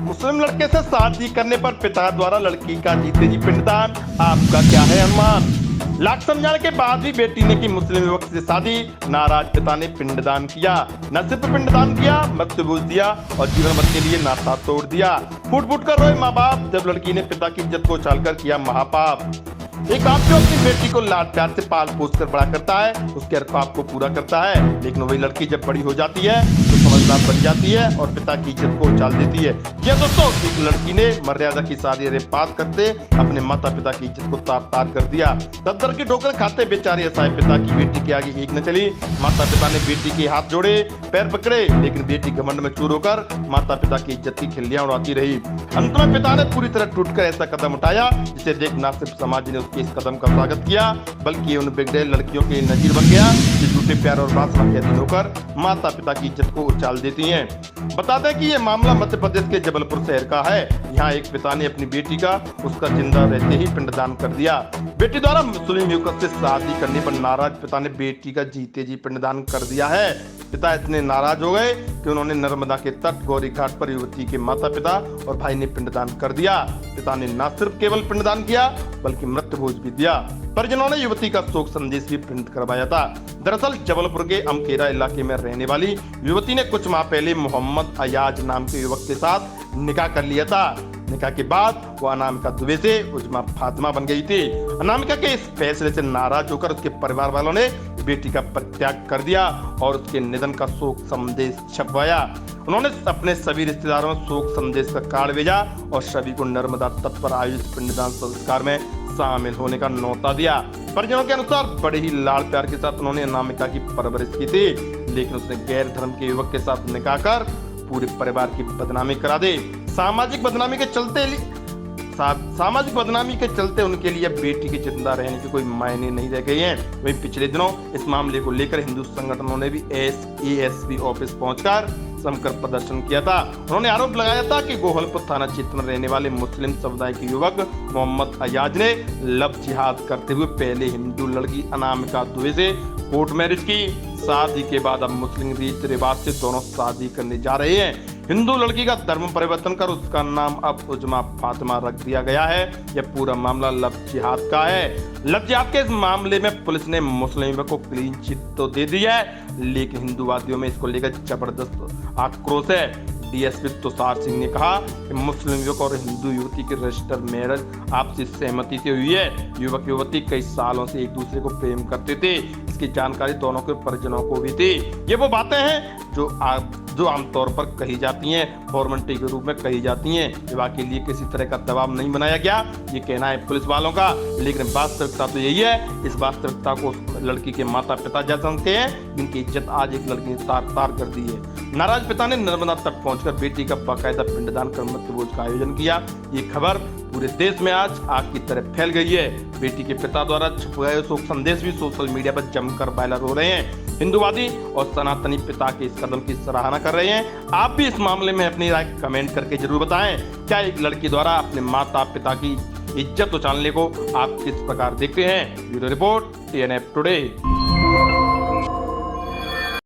मुस्लिम लड़के से शादी करने पर पिता द्वारा लड़की का जीते जी पिंडदान, आपका क्या है अनुमान? लाख समझाने के बाद भी बेटी ने की मुस्लिम युवक से शादी, नाराज पिता ने पिंडदान किया। न सिर्फ पिंडदान किया, मृत्यु बूझ दिया और जीवन भर के लिए नाता तोड़ दिया। फूट फूट कर रोए माँ बाप जब लड़की ने पिता की इज्जत को उछालकर किया महापाप। एक बाप जो अपनी बेटी को लाड प्यार से पाल पोस कर बड़ा करता है, उसके हर ख्वाब को पूरा करता है, लेकिन वही लड़की जब बड़ी हो जाती है तो समझदार बन जाती है और पिता की इज्जत को उछाल देती है। यह दोस्तों एक लड़की ने मर्यादा की सारी रेत पास करते अपने माता पिता की इज्जत को तार तार कर दिया। दर की ठोकर खाते बेचारे असहाय पिता की बेटी के आगे एक न चली। माता पिता ने बेटी के हाथ जोड़े, पैर पकड़े, लेकिन बेटी घमंड में चूर होकर माता पिता की इज्जत की खिल्लियां उड़ाती रही। अंत में पिता ने पूरी तरह टूटकर ऐसा कदम उठाया जिसे देख न सिर्फ समाज ने उसके इस कदम का स्वागत किया, बल्कि उन बिगड़े लड़कियों के नजीर बन गया जो झूठे प्यार और वासना के अधीन होकर माता पिता की इज्जत को उछाल देती हैं। बता दें कि ये मामला मध्य प्रदेश के जबलपुर शहर का है। यहाँ एक पिता ने अपनी बेटी का उसका जिंदा रहते ही पिंडदान कर दिया। बेटी द्वारा मुस्लिम युवक से शादी करने पर नाराज पिता ने बेटी का जीते जी पिंडदान कर दिया है। पिता इतने नाराज हो गए कि उन्होंने नर्मदा के तट गौरी घाट पर युवती के माता पिता और भाई ने पिंडदान कर दिया। पिता ने न सिर्फ केवल पिंडदान किया बल्कि मृत्यु भोज भी दिया। परिजनों ने युवती का शोक संदेश भी प्रिंट करवाया था। दरअसल जबलपुर के अमकेरा इलाके में रहने वाली युवती ने कुछ माह पहले मोहम्मद अयाज नाम के युवक के साथ निकाह कर लिया था। निकाह के बाद वो अनामिका दुबे से उजमा फातिमा बन गई थी। अनामिका के इस फैसले से नाराज होकर उसके परिवार वालों ने बेटी का परित्याग कर दिया और उसके निधन का शोक संदेश छपवाया। उन्होंने अपने सभी रिश्तेदारों में शोक संदेश का कार्ड भेजा और सभी को नर्मदा तट पर आयोजित पिंडदान संस्कार में शामिल होने का न्योता दिया। परिजनों के अनुसार बड़े ही लाड़ प्यार के साथ उन्होंने अनामिका की परवरिश की थी, लेकिन उसने गैर धर्म के युवक के साथ निकाह कर पूरे परिवार की बदनामी करा दी। सामाजिक बदनामी के चलते उनके लिए बेटी के जिंदा रहने के कोई मायने नहीं रह गए हैं। वहीं पिछले दिनों इस मामले को लेकर हिंदू संगठनों ने भी एसपी ऑफिस पहुंचकर समकर प्रदर्शन किया था। उन्होंने आरोप लगाया था कि गोहलपुर थाना क्षेत्र में रहने वाले मुस्लिम समुदाय के युवक मोहम्मद अयाज ने लव जिहाद करते हुए पहले हिंदू लड़की अनामिका दुबे से कोर्ट मैरिज की। शादी के बाद अब मुस्लिम रीति रिवाज से दोनों शादी करने जा रहे हैं। हिंदू लड़की का धर्म परिवर्तन कर उसका नाम अब उजमा फातिमा रख दिया गया है। यह पूरा मामला लव जिहाद का है। लव जिहाद के इस मामले में पुलिस ने मुस्लिम युवक को क्लीन चिट तो दे दी है, लेकिन हिंदूवादियों में इसको लेकर जबरदस्त आक्रोश है। डीएसपी तुषार सिंह ने कहा कि मुस्लिम युवक और हिंदू युवती की रजिस्टर मैरिज आपसी सहमति से हुई है। युवक युवती कई सालों से एक दूसरे को प्रेम करते थे। इसकी जानकारी दोनों के परिजनों को भी थी। ये वो बातें हैं जो आमतौर पर कही जाती हैं, फॉर्मेलिटी के रूप में कही जाती हैं। विवाह के लिए किसी तरह का दबाव नहीं बनाया गया, ये कहना है पुलिस वालों का, लेकिन वास्तविकता तो यही है। इस वास्तविकता को लड़की के माता पिता जानते हैं, जिनकी इज्जत आज एक लड़की ने तार तार कर दी है। नाराज पिता ने नर्मदा तट पहुंचकर बेटी का बाकायदा पिंडदान कर मृत्यु भोज का आयोजन किया। ये खबर पूरे देश में आज आग की तरह फैल गई है। बेटी के पिता द्वारा छपवाए शोक संदेश भी सोशल मीडिया पर जमकर वायरल हो रहे हैं। हिंदुवादी और सनातनी पिता के इस कदम की सराहना कर रहे हैं। आप भी इस मामले में अपनी राय कमेंट करके जरूर बताएं। क्या एक लड़की द्वारा अपने माता पिता की इज्जत उछालने को आप किस प्रकार देखते हैं? Bureau report TNF today.